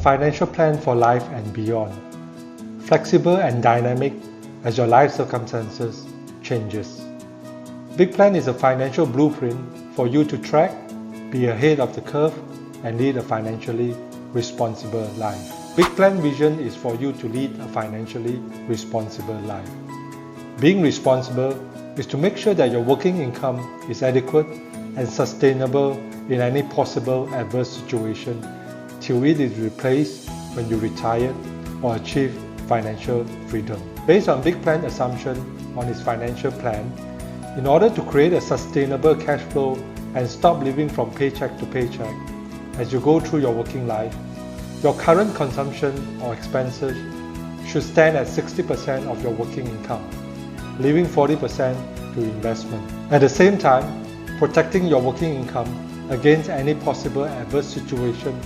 financial plan for life and beyond, flexible and dynamic as your life circumstances changes. Big Plan is a financial blueprint for you to track, be ahead of the curve, and lead a financially responsible life. Big Plan vision is for you to lead a financially responsible life. Being responsible is to make sure that your working income is adequate and sustainable in any possible adverse situation till it is replaced when you retire or achieve financial freedom. Based on Big Plan assumption on its financial plan, in order to create a sustainable cash flow and stop living from paycheck to paycheck as you go through your working life, your current consumption or expenses should stand at 60% of your working income, leaving 40% to investment. At the same time, protecting your working income against any possible adverse situation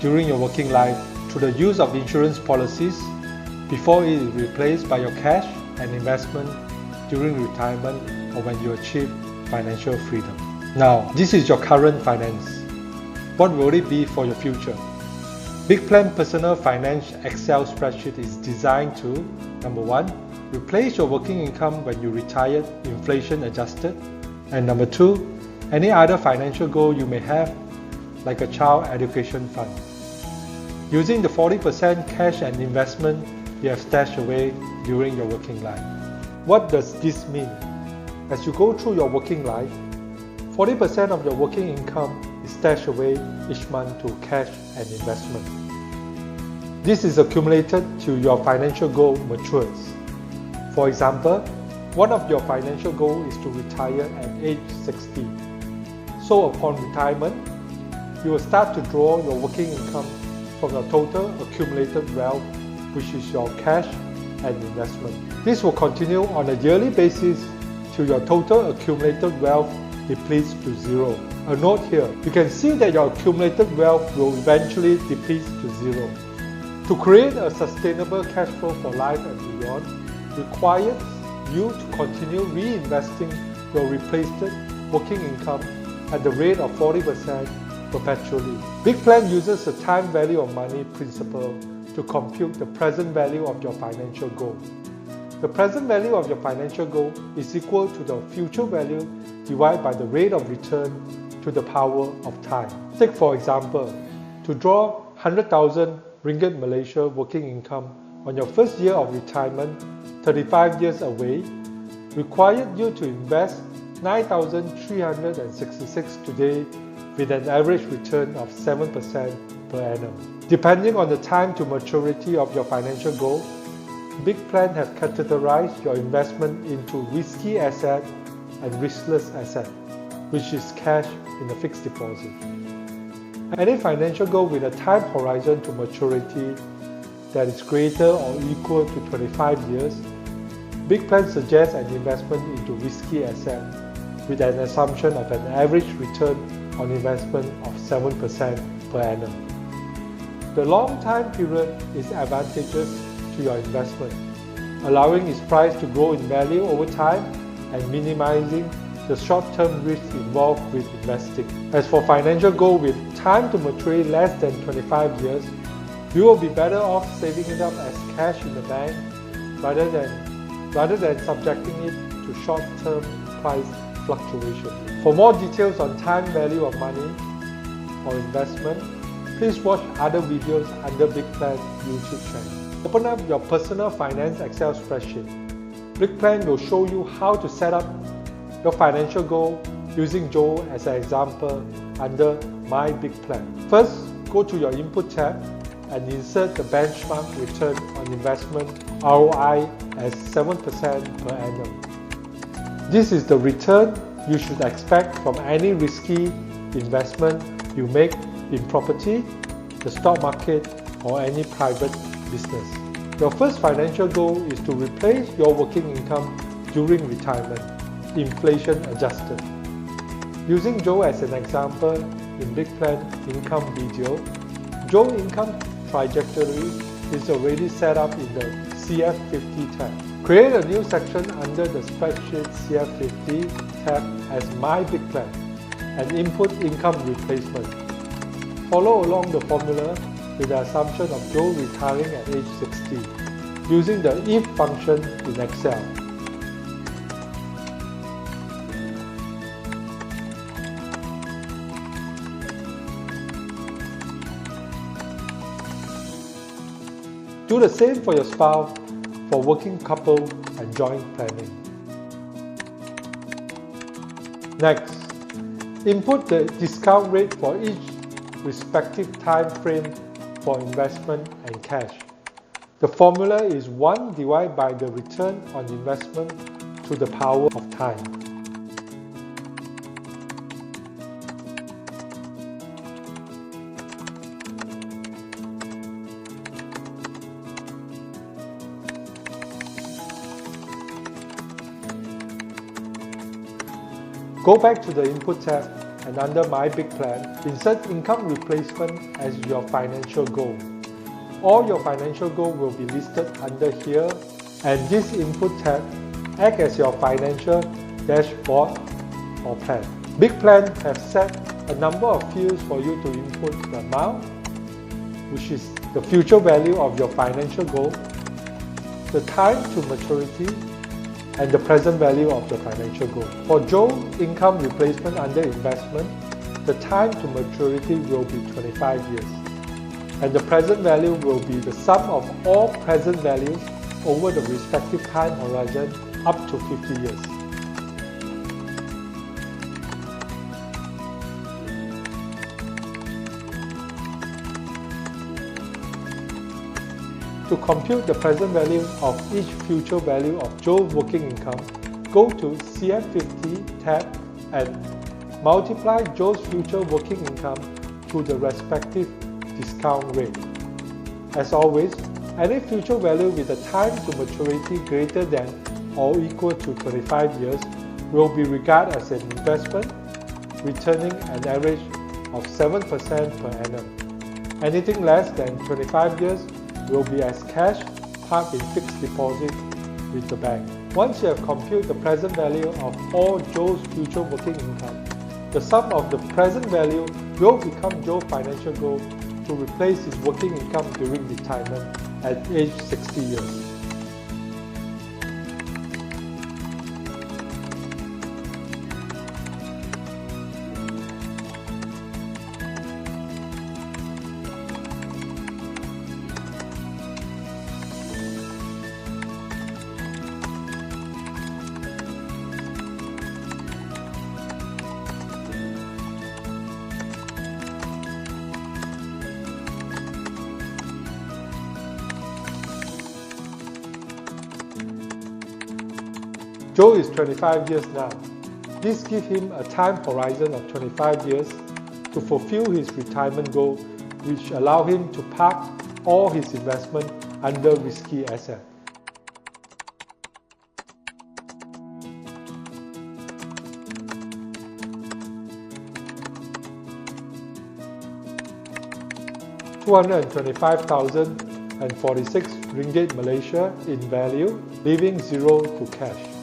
during your working life through the use of insurance policies before it is replaced by your cash and investment during retirement or when you achieve financial freedom. Now, this is your current finance. What will it be for your future? Big Plan Personal Finance Excel spreadsheet is designed to, number 1, replace your working income when you retire inflation adjusted, and number 2, any other financial goal you may have, like a child education fund. Using the 40% cash and investment you have stashed away during your working life. What does this mean? As you go through your working life, 40% of your working income is stashed away each month to cash and investment. This is accumulated till your financial goal matures. For example, one of your financial goals is to retire at age 60. So upon retirement, you will start to draw your working income from your total accumulated wealth, which is your cash and investment. This will continue on a yearly basis till your total accumulated wealth depletes to zero. A note here, you can see that your accumulated wealth will eventually deplete to zero. To create a sustainable cash flow for life and beyond requires you to continue reinvesting your replaced working income at the rate of 40% perpetually. Big Plan uses the time value of money principle to compute the present value of your financial goal. The present value of your financial goal is equal to the future value divided by the rate of return to the power of time. Take for example, to draw 100,000 Ringgit Malaysia working income on your first year of retirement, 35 years away, required you to invest 9,366 today with an average return of 7% per annum. Depending on the time to maturity of your financial goal, Big Plan have categorized your investment into risky asset and riskless asset, which is cash in a fixed deposit. Any financial goal with a time horizon to maturity that is greater or equal to 25 years, Big Plan suggests an investment into risky asset with an assumption of an average return on investment of 7% per annum. The long time period is advantageous to your investment, allowing its price to grow in value over time and minimizing the short-term risk involved with investing. As for financial goal with time to maturity less than 25 years, you will be better off saving it up as cash in the bank rather than subjecting it to short-term price fluctuation. For more details on time value of money or investment, please watch other videos under Big Plan YouTube channel. Open up your personal finance Excel spreadsheet. Big Plan will show you how to set up your financial goal using Joe as an example under My Big Plan. First, go to your Input tab and insert the benchmark return on investment ROI as 7% per annum. This is the return you should expect from any risky investment you make in property, the stock market, or any private business. Your first financial goal is to replace your working income during retirement, inflation adjusted. Using Joe as an example in Big Plan income video, Joe income trajectory is already set up in the CF50 tab. Create a new section under the Spreadsheet CF50 tab as My Big Plan and input income replacement. Follow along the formula with the assumption of Joe retiring at age 60, using the if function in Excel. Do the same for your spouse for working couple and joint planning. Next, input the discount rate for each respective time frame for investment and cash. The formula is 1 divided by the return on investment to the power of time. Go back to the Input tab and under My Big Plan, insert Income Replacement as your financial goal. All your financial goals will be listed under here, and this Input tab acts as your financial dashboard or plan. Big Plan have set a number of fields for you to input the amount, which is the future value of your financial goal, the time to maturity, and the present value of your financial goal. For Joe Income Replacement under investment, the time to maturity will be 25 years, and the present value will be the sum of all present values over the respective time horizon up to 50 years. To compute the present value of each future value of Joe's working income, go to CF50 tab and multiply Joe's future working income to the respective discount rate. As always, any future value with a time to maturity greater than or equal to 25 years will be regarded as an investment, returning an average of 7% per annum. Anything less than 25 years will be as cash parked in fixed deposit with the bank. Once you have computed the present value of all Joe's future working income, the sum of the present value will become Joe's financial goal to replace his working income during retirement at age 60 years. Joe is 25 years now. This gives him a time horizon of 25 years to fulfill his retirement goal, which allow him to park all his investment under risky asset. $225,046 ringgit Malaysia in value, leaving zero to cash.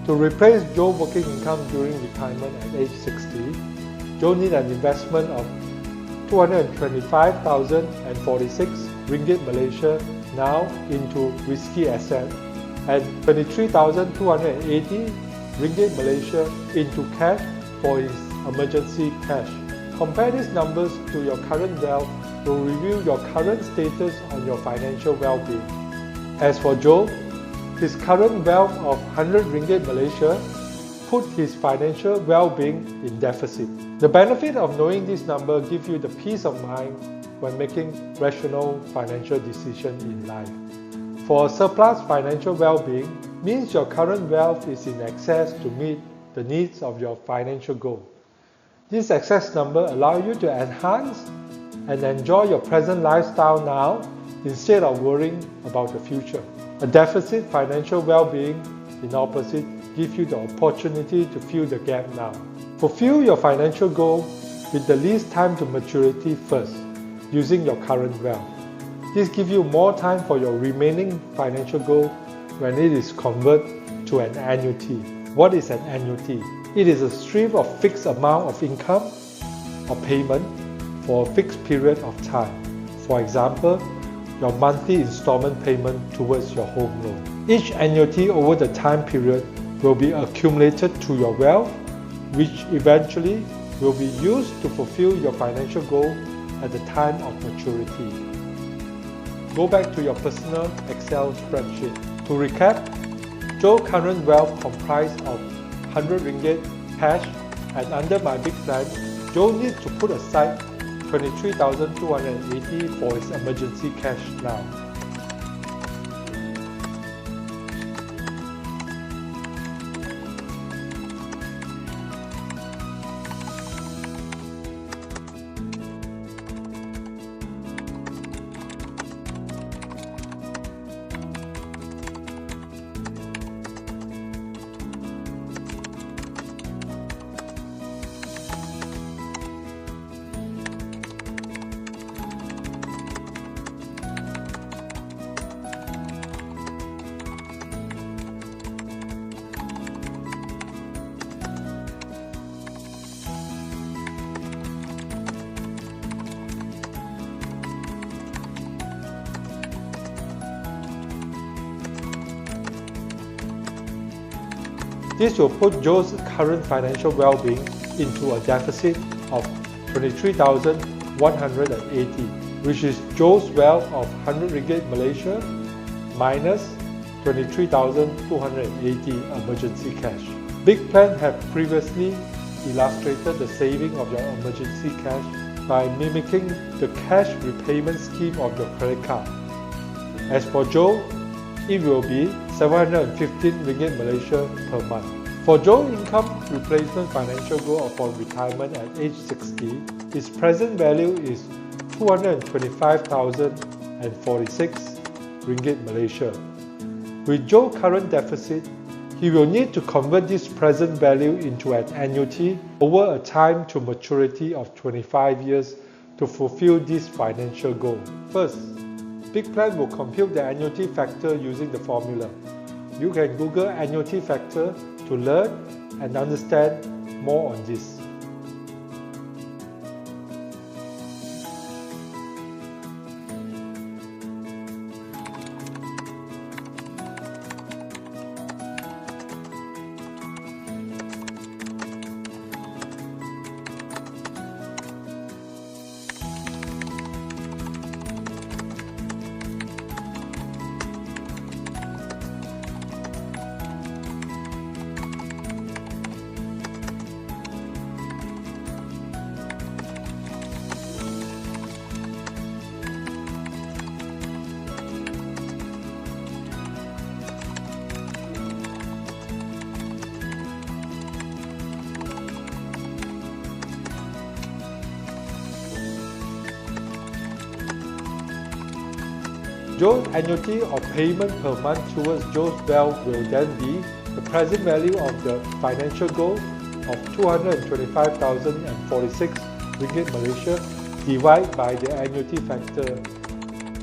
To replace Joe's working income during retirement at age 60, Joe needs an investment of 225,046 ringgit Malaysia now into risky asset and 23,280 ringgit Malaysia into cash for his emergency cash. Compare these numbers to your current wealth to reveal your current status on your financial well-being. As for Joe, his current wealth of 100 ringgit Malaysia put his financial well-being in deficit. The benefit of knowing this number gives you the peace of mind when making rational financial decisions in life. For a surplus financial well-being means your current wealth is in excess to meet the needs of your financial goal. This excess number allows you to enhance and enjoy your present lifestyle now instead of worrying about the future. A deficit financial well-being, in opposite, gives you the opportunity to fill the gap now. Fulfill your financial goal with the least time to maturity first, using your current wealth. This gives you more time for your remaining financial goal when it is converted to an annuity. What is an annuity? It is a stream of fixed amount of income or payment for a fixed period of time. For example, your monthly installment payment towards your home loan. Each annuity over the time period will be accumulated to your wealth, which eventually will be used to fulfill your financial goal at the time of maturity. Go back to your personal Excel spreadsheet. To recap, Joe's current wealth comprised of 100 ringgit cash, and under my big plan, Joe needs to put aside 23,280 for his emergency cash now. This will put Joe's current financial well-being into a deficit of 23,180, which is Joe's wealth of 100 ringgit Malaysia minus 23,280 emergency cash. Big Plan have previously illustrated the saving of your emergency cash by mimicking the cash repayment scheme of your credit card. As for Joe, it will be 715 ringgit Malaysia per month. For Joe's income replacement financial goal for retirement at age 60, its present value is 225,046 ringgit Malaysia. With Joe's current deficit, he will need to convert this present value into an annuity over a time to maturity of 25 years to fulfill this financial goal. First, Big Plan will compute the annuity factor using the formula. You can Google annuity factor to learn and understand more on this. Joe's annuity or payment per month towards Joe's wealth will then be the present value of the financial goal of 225,046 ringgit Malaysia divided by the annuity factor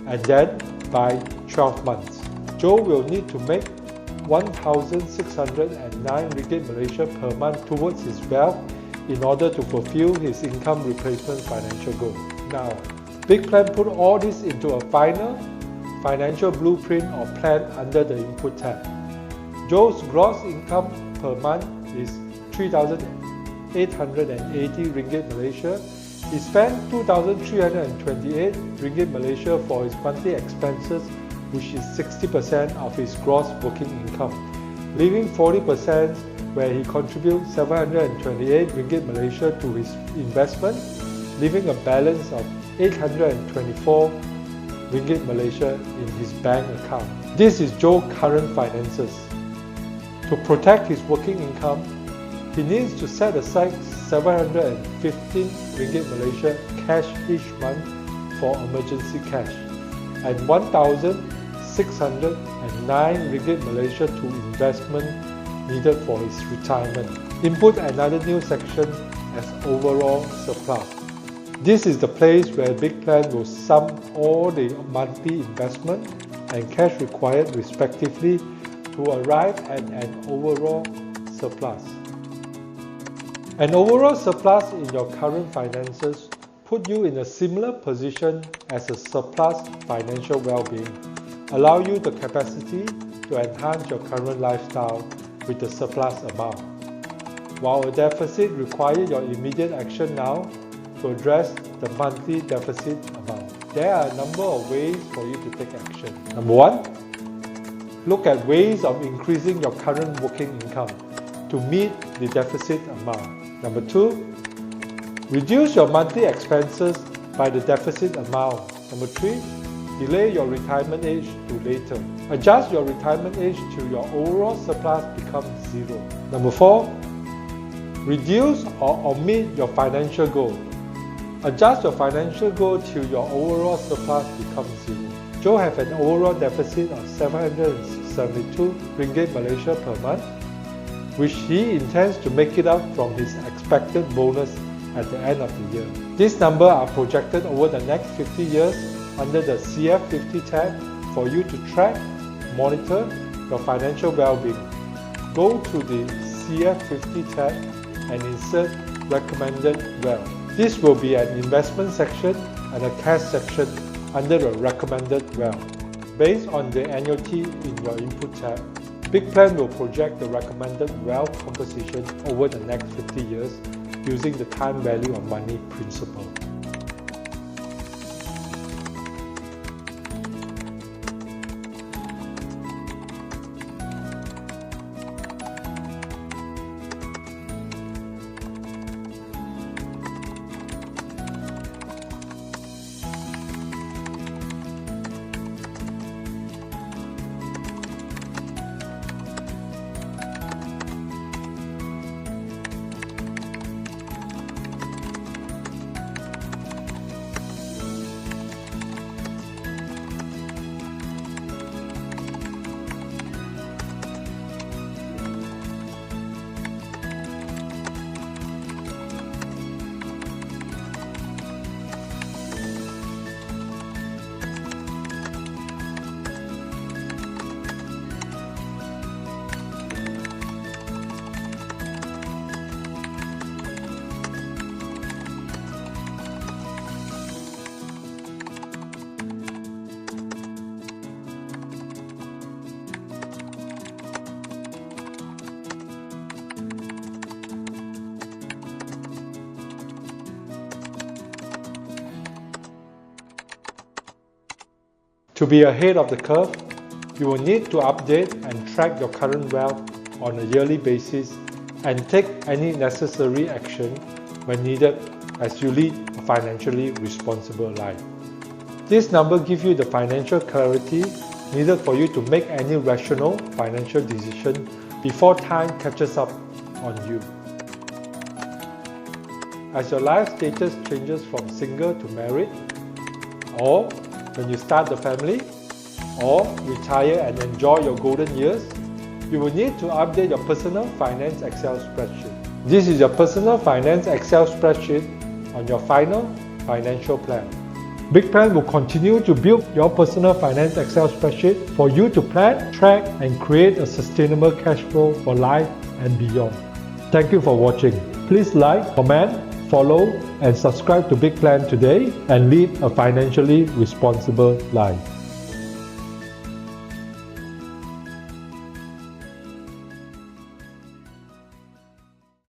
and then by 12 months. Joe will need to make 1,609 ringgit Malaysia per month towards his wealth in order to fulfill his income replacement financial goal. Now, Big Plan put all this into a final financial blueprint or plan under the Input tab. Joe's gross income per month is 3,880 ringgit Malaysia. He spent 2,328 ringgit Malaysia for his monthly expenses, which is 60% of his gross working income, leaving 40% where he contributes 728 ringgit Malaysia to his investment, leaving a balance of 824 ringgit Malaysia in his bank account. This is Joe's current finances. To protect his working income, he needs to set aside 715 ringgit Malaysia cash each month for emergency cash and 1,609 ringgit Malaysia to investment needed for his retirement. Input another new section as overall surplus. This is the place where Big Plan will sum all the monthly investment and cash required respectively to arrive at an overall surplus. An overall surplus in your current finances put you in a similar position as a surplus financial well-being, allow you the capacity to enhance your current lifestyle with the surplus amount. While a deficit requires your immediate action now to address the monthly deficit amount. There are a number of ways for you to take action. Number one, look at ways of increasing your current working income to meet the deficit amount. Number two, reduce your monthly expenses by the deficit amount. Number three, delay your retirement age to later. Adjust your retirement age till your overall surplus becomes zero. Number four, reduce or omit your financial goal. Adjust your financial goal till your overall surplus becomes zero. Joe has an overall deficit of 772 ringgit Malaysia per month, which he intends to make it up from his expected bonus at the end of the year. These numbers are projected over the next 50 years under the CF50 tab for you to track, monitor your financial well-being. Go to the CF50 tab and insert Recommended Wealth. This will be an investment section and a cash section under the Recommended Wealth. Based on the annuity in your Input tab, Big Plan will project the recommended wealth composition over the next 50 years using the time value of money principle. To be ahead of the curve, you will need to update and track your current wealth on a yearly basis and take any necessary action when needed as you lead a financially responsible life. This number gives you the financial clarity needed for you to make any rational financial decision before time catches up on you. As your life status changes from single to married, or when you start the family, or retire and enjoy your golden years, you will need to update your personal finance Excel spreadsheet. This is your personal finance Excel spreadsheet on your final financial plan. Big Plan will continue to build your personal finance Excel spreadsheet for you to plan, track, and create a sustainable cash flow for life and beyond. Thank you for watching. Please like, comment, follow, and subscribe to Big Plan today and lead a financially responsible life.